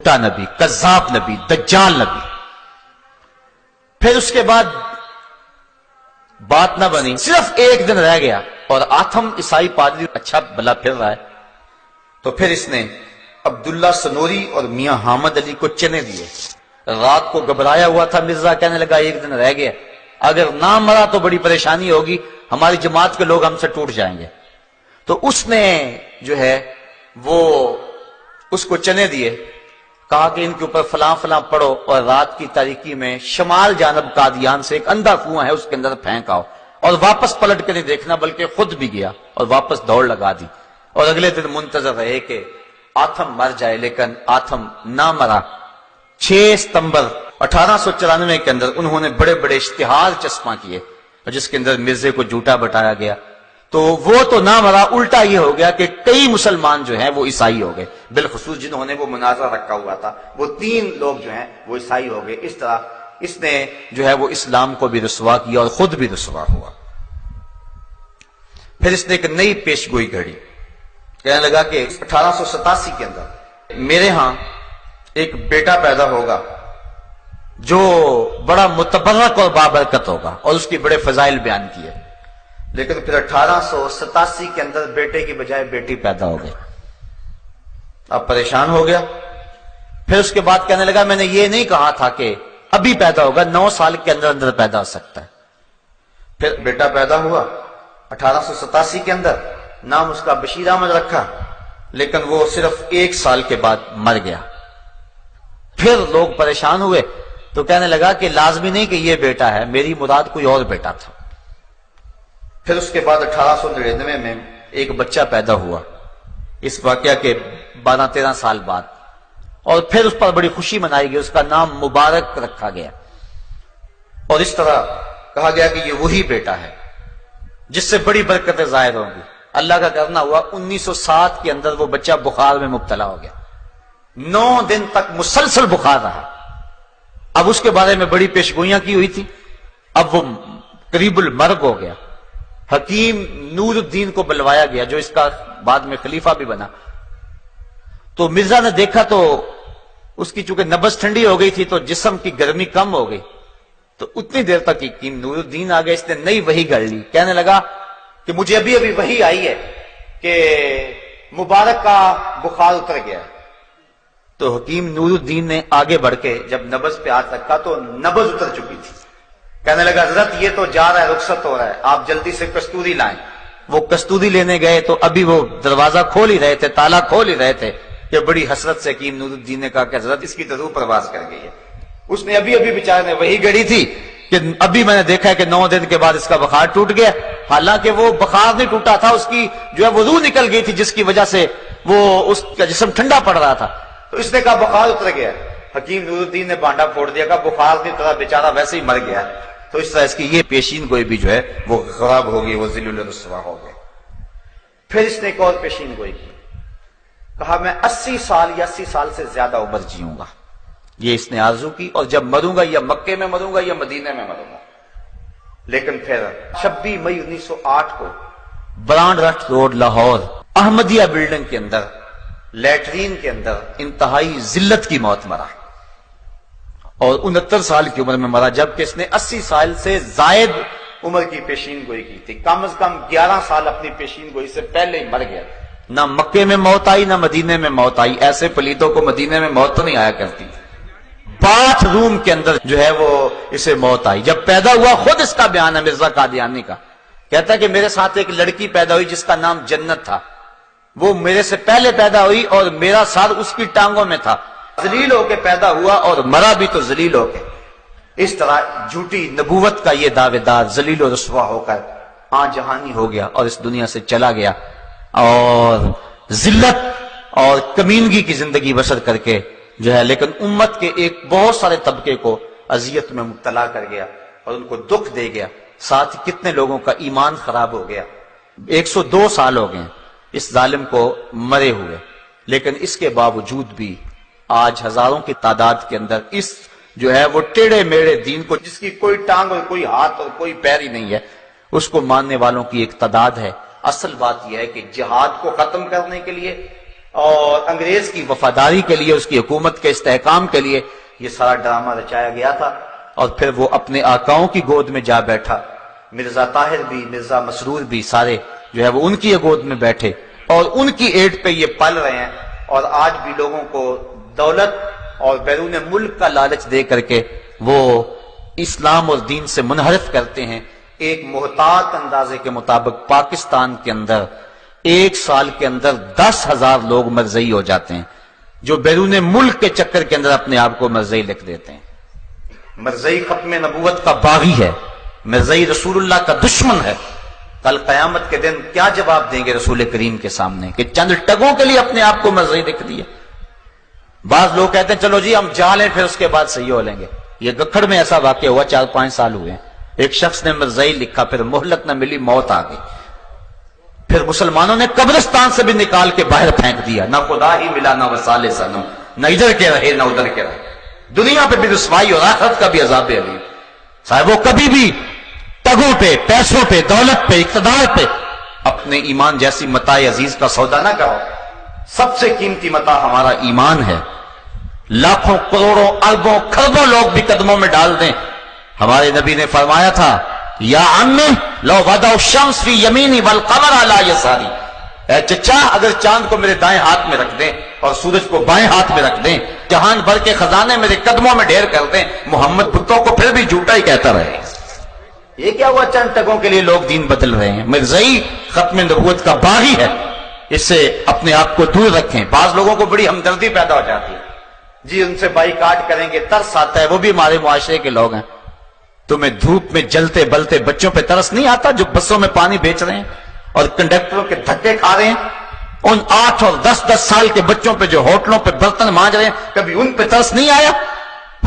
نبی، کذاب نبی، دجال نبی۔ پھر اس کے بعد بات نہ بنی، صرف ایک دن رہ گیا اور آتھم عیسائی پادری اچھا بلا پھر رہا ہے، تو پھر اس نے عبداللہ سنوری اور میاں حامد علی کو چنے دیے۔ رات کو گھبرایا ہوا تھا مرزا، کہنے لگا ایک دن رہ گیا، اگر نہ مرا تو بڑی پریشانی ہوگی، ہماری جماعت کے لوگ ہم سے ٹوٹ جائیں گے۔ تو اس نے جو ہے وہ اس کو چنے دیے، کہا کہ ان کے اوپر فلاں فلاں پڑھو، اور رات کی تاریکی میں شمال جانب قادیان سے ایک اندھا کنواں ہے، اس کے اندر پھینک آؤ، اور واپس پلٹ کے نہیں دیکھنا، بلکہ خود بھی گیا اور واپس دوڑ لگا دی۔ اور اگلے دن منتظر رہے کہ آتھم مر جائے، لیکن آتھم نہ مرا۔ 6 ستمبر 1894 کے اندر انہوں نے بڑے بڑے اشتہار چسپاں کیے، جس کے اندر مرزے کو جھوٹا بتایا گیا، تو وہ تو نہ مرا، الٹا یہ ہو گیا کہ کئی مسلمان جو ہیں وہ عیسائی ہو گئے، بالخصوص جنہوں نے وہ مناظرہ رکھا ہوا تھا، وہ 3 لوگ جو ہیں وہ عیسائی ہو گئے۔ اس طرح اس نے جو ہے وہ اسلام کو بھی رسوا کیا اور خود بھی رسوا ہوا۔ پھر اس نے ایک نئی پیشگوئی گھڑی، کہنے لگا کہ 1887 کے اندر میرے ہاں ایک بیٹا پیدا ہوگا جو بڑا متبرک اور بابرکت ہوگا، اور اس کی بڑے فضائل بیان کیے۔ لیکن پھر 1887 کے اندر بیٹے کی بجائے بیٹی پیدا ہو گئی، اب پریشان ہو گیا۔ پھر اس کے بعد کہنے لگا میں نے یہ نہیں کہا تھا کہ ابھی پیدا ہوگا، 9 سال کے اندر اندر پیدا ہو سکتا ہے۔ پھر بیٹا پیدا ہوا 1887 کے اندر، نام اس کا بشیر احمد رکھا، لیکن وہ صرف 1 سال کے بعد مر گیا۔ پھر لوگ پریشان ہوئے تو کہنے لگا کہ لازمی نہیں کہ یہ بیٹا ہے، میری مراد کوئی اور بیٹا تھا۔ پھر اس کے بعد 1899 میں ایک بچہ پیدا ہوا، اس واقعہ کے 12-13 سال بعد، اور پھر اس پر بڑی خوشی منائی گئی، اس کا نام مبارک رکھا گیا، اور اس طرح کہا گیا کہ یہ وہی بیٹا ہے جس سے بڑی برکتیں ظاہر ہوں گی۔ اللہ کا کرنا ہوا 1907 کے اندر وہ بچہ بخار میں مبتلا ہو گیا، 9 دن تک مسلسل بخار رہا۔ اب اس کے بارے میں بڑی پیشگوئیاں کی ہوئی تھی، اب وہ قریب المرگ ہو گیا۔ حکیم نور الدین کو بلوایا گیا، جو اس کا بعد میں خلیفہ بھی بنا۔ تو مرزا نے دیکھا تو اس کی چونکہ نبض ٹھنڈی ہو گئی تھی تو جسم کی گرمی کم ہو گئی، تو اتنی دیر تک حکیم نور الدین آ گئے، اس نے نئی وحی گھڑ لی، کہنے لگا کہ مجھے ابھی ابھی وحی آئی ہے کہ مبارک کا بخار اتر گیا۔ تو حکیم نور الدین نے آگے بڑھ کے جب نبض پہ ہاتھ رکھا تو نبض اتر چکی تھی۔ کہنے لگا حضرت یہ تو جا رہا ہے، رخصت ہو رہا ہے، آپ جلدی سے کستوری لائیں۔ وہ کستوری لینے گئے تو ابھی وہ دروازہ کھول ہی رہے تھے، تالا کھول ہی رہے تھے کہ بڑی حسرت سے حکیم نور الدین نے کہا کہ حضرت اس کی تو روح پرواز کر گئی ہے۔ اس نے ابھی ابھی بیچارے نے وہی گڑی تھی کہ ابھی میں نے دیکھا ہے کہ 9 دن کے بعد اس کا بخار ٹوٹ گیا، حالانکہ وہ بخار نہیں ٹوٹا تھا، اس کی جو ہے وہ روح نکل گئی تھی، جس کی وجہ سے وہ اس کا جسم ٹھنڈا پڑ رہا تھا۔ تو اس نے کہا بخار اتر گیا۔ حکیم نور الدین نے بانڈا پھوڑ دیا، کہا بخار نہیں اترا، بیچارہ ویسے ہی مر گیا۔ تو اس طرح اس کی یہ پیشین گوئی بھی جو ہے وہ خراب ہو گئی، وہ ذلیل الرسوا ہو گئے۔ پھر اس نے ایک اور پیشین گوئی کی، کہا میں 80 سال یا 80 سال سے زیادہ عمر جیوں گا، یہ اس نے آرزو کی، اور جب مروں گا یا مکے میں مروں گا یا مدینے میں مروں گا۔ لیکن پھر 26 مئی 1908 کو برانڈ رٹ روڈ لاہور احمدیہ بلڈنگ کے اندر لیٹرین کے اندر انتہائی ذلت کی موت مرا، اور 69 سال کی عمر میں مرا، جبکہ اس نے 80 سال سے زائد عمر کی پیشین گوئی کی تھی۔ کم از کم 11 سال اپنی پیشین گوئی سے پہلے ہی مر گیا۔ نہ مکے میں موت آئی نہ مدینے میں موت آئی، ایسے پلیتوں کو مدینے میں موت تو نہیں آیا کرتی۔ باتھ روم کے اندر جو ہے وہ اسے موت آئی۔ جب پیدا ہوا، خود اس کا بیان ہے مرزا قادیانی کا، کہتا ہے کہ میرے ساتھ ایک لڑکی پیدا ہوئی جس کا نام جنت تھا، وہ میرے سے پہلے پیدا ہوئی اور میرا سر اس کی ٹانگوں میں تھا، ذلیل ہو کے پیدا ہوا اور مرا بھی تو ذلیل ہو کے۔ اس طرح جھوٹی نبوت کا یہ دعوے دار ذلیل و رسوا ہو کر جہانی ہو گیا اور اس دنیا سے چلا گیا، اور ذلت اور کمینگی کی زندگی بسر کر کے جو ہے، لیکن امت کے ایک بہت سارے طبقے کو اذیت میں مبتلا کر گیا اور ان کو دکھ دے گیا، ساتھ ہی کتنے لوگوں کا ایمان خراب ہو گیا۔ 102 سال ہو گئے اس ظالم کو مرے ہوئے، لیکن اس کے باوجود بھی آج ہزاروں کی تعداد کے اندر اس جو ہے وہ ٹیڑے میڑے دین کو، جس کی کوئی ٹانگ اور کوئی ہاتھ اور کوئی پیر ہی نہیں ہے، اس کو ماننے والوں کی ایک تعداد ہے۔ اصل بات یہ ہے کہ جہاد کو ختم کرنے کے لیے اور انگریز کی وفاداری کے لیے، اس کی حکومت کے استحکام کے لیے یہ سارا ڈرامہ رچایا گیا تھا، اور پھر وہ اپنے آقاؤں کی گود میں جا بیٹھا۔ مرزا طاہر بھی، مرزا مسرور بھی، سارے جو ہے وہ ان کی گود میں بیٹھے اور ان کی ایٹ پہ یہ پل رہے ہیں، اور آج بھی لوگوں کو دولت اور بیرون ملک کا لالچ دے کر کے وہ اسلام اور دین سے منحرف کرتے ہیں۔ ایک محتاط اندازے کے مطابق پاکستان کے اندر ایک سال کے اندر 10,000 لوگ مرزئی ہو جاتے ہیں، جو بیرون ملک کے چکر کے اندر اپنے آپ کو مرزئی لکھ دیتے ہیں۔ مرزئی ختم نبوت کا باغی ہے، مرزئی رسول اللہ کا دشمن ہے۔ کل قیامت کے دن کیا جواب دیں گے رسول کریم کے سامنے کہ چند ٹگوں کے لیے اپنے آپ کو مرزئی لکھ دیا۔ بعض لوگ کہتے ہیں چلو جی ہم جا لیں پھر اس کے بعد صحیح ہو لیں گے۔ یہ گکھڑ میں ایسا واقعہ ہوا، 4-5 سال ہوئے ہیں، ایک شخص نے مرزئی لکھا، پھر مہلت نہ ملی، موت آ گئی، پھر مسلمانوں نے قبرستان سے بھی نکال کے باہر پھینک دیا، نہ خدا ہی ملا نہ وصال صنم، نہ ادھر کے رہے نہ ادھر کے رہے۔ دنیا پہ بھی رسوائی اور آخرت کا بھی عذاب علیم۔ صاحب وہ کبھی بھی ٹگوں پہ، پیسوں پہ، دولت پہ، اقتدار پہ اپنے ایمان جیسی متاع عزیز کا سودا نہ کرو۔ سب سے قیمتی متاع ہمارا ایمان ہے۔ لاکھوں کروڑوں اربوں کھربوں لوگ بھی قدموں میں ڈال دیں، ہمارے نبی نے فرمایا تھا یا عمی لو وضع الشمس فی یمینی والقمر علی یساری، اے چچا اگر چاند کو میرے دائیں ہاتھ میں رکھ دیں اور سورج کو بائیں ہاتھ میں رکھ دیں، جہان بھر کے خزانے میرے قدموں میں ڈھیر کر دیں، محمد بتوں کو پھر بھی جھوٹا ہی کہتا رہے۔ یہ کیا ہوا چند ٹگوں کے لیے لوگ دین بدل رہے ہیں؟ مرزئی ختم نبوت کا باغی ہے، اس سے اپنے آپ کو دور رکھیں۔ بعض لوگوں کو بڑی ہمدردی پیدا ہو جاتی ہے، جی ان سے بائیکاٹ کریں گے، ترس آتا ہے، وہ بھی ہمارے معاشرے کے لوگ ہیں۔ تمہیں دھوپ میں جلتے بلتے بچوں پہ ترس نہیں آتا جو بسوں میں پانی بیچ رہے ہیں اور کنڈکٹروں کے دھکے کھا رہے ہیں؟ ان 8 اور 10 سال کے بچوں پہ جو ہوٹلوں پہ برتن مانج رہے ہیں، کبھی ان پہ ترس نہیں آیا؟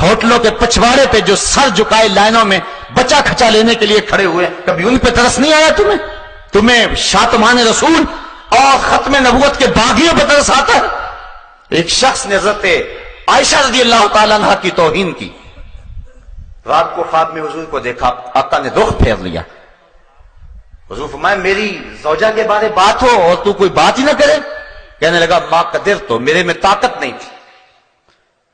ہوٹلوں کے پچھواڑے پہ جو سر جھکائے لائنوں میں بچہ کھچا لینے کے لیے کھڑے ہوئے، کبھی ان پہ ترس نہیں آیا تمہیں شاتمان رسول اور ختم نبوت کے باغیوں پہ ترس آتا ہے؟ ایک شخص نے حضرت عائشہ رضی اللہ تعالیٰ عنہ کی توہین کی، رات کو خواب میں حضور کو دیکھا، آقا نے رخ پھیر لیا۔ حضور فرمائے میری زوجہ کے بارے بات ہو اور تو کوئی بات ہی نہ کرے؟ کہنے لگا ما قدر، تو میرے میں طاقت نہیں تھی،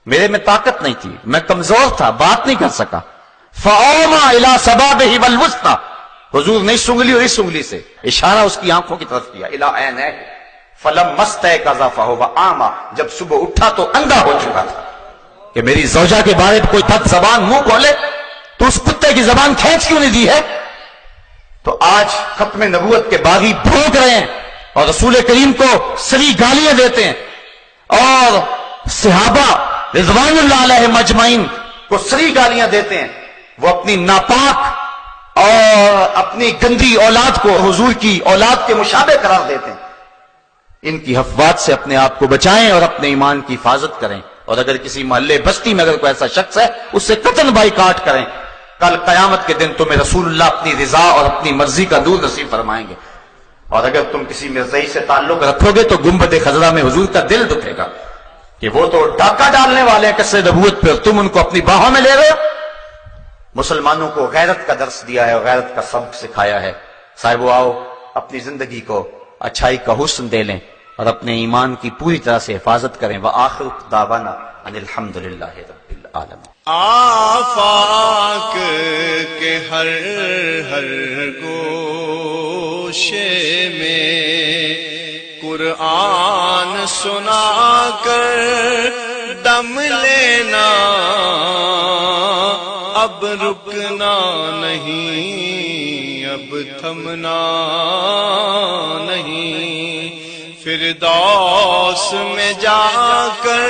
میرے میں طاقت نہیں تھی، میں کمزور تھا، بات نہیں کر سکا۔ فَأَوْمَا إِلَى سَبَابِهِ وَالْوُسْطَى، حضور نے اس انگلی اور اس انگلی سے اشارہ اس کی آنکھوں کی طرف کیا، إِلَىٰ عَيْنَيْهِ فَلَمَّا اسْتَيْقَظَ فَهُوَ أَعْمَىٰ، جب صبح اٹھا تو اندھا ہو چکا تھا۔ کہ میری زوجہ کے بارے میں کوئی بد زبان منہ کھولے تو اس کتے کی زبان کھینچ کیوں نہیں دی ہے؟ تو آج ختم نبوت کے باغی بھونک رہے ہیں اور رسول کریم کو سری گالیاں دیتے ہیں، اور صحابہ رضوان اللہ علیہ مجمعین کو سری گالیاں دیتے ہیں۔ وہ اپنی ناپاک اور اپنی گندی اولاد کو حضور کی اولاد کے مشابہ قرار دیتے ہیں۔ ان کی افواہات سے اپنے آپ کو بچائیں اور اپنے ایمان کی حفاظت کریں، اور اگر کسی محلے بستی میں اگر کوئی ایسا شخص ہے اس سے قطعاً بائیکاٹ کریں۔ کل قیامت کے دن تمہیں رسول اللہ اپنی رضا اور اپنی مرضی کا دور نصیب فرمائیں گے، اور اگر تم کسی مرزئی سے تعلق رکھو گے تو گنبد خضرا میں حضور کا دل دکھے گا کہ وہ تو ڈاکہ ڈالنے والے ہیں قصے نبوت پہ، تم ان کو اپنی باہوں میں لے رہے ہو۔ مسلمانوں کو غیرت کا درس دیا ہے اور غیرت کا سبق سکھایا ہے۔ صاحبو آؤ اپنی زندگی کو اچھائی کا حسن دے لیں اور اپنے ایمان کی پوری طرح سے حفاظت کریں۔ وآخر دعوانا ان الحمدللہ رب العالمین۔ آفاق کے ہر ہر گوشے میں قرآن سنا کر دم لینا، اب رکنا نہیں، اب تھمنا نہیں، فردوس میں جا کر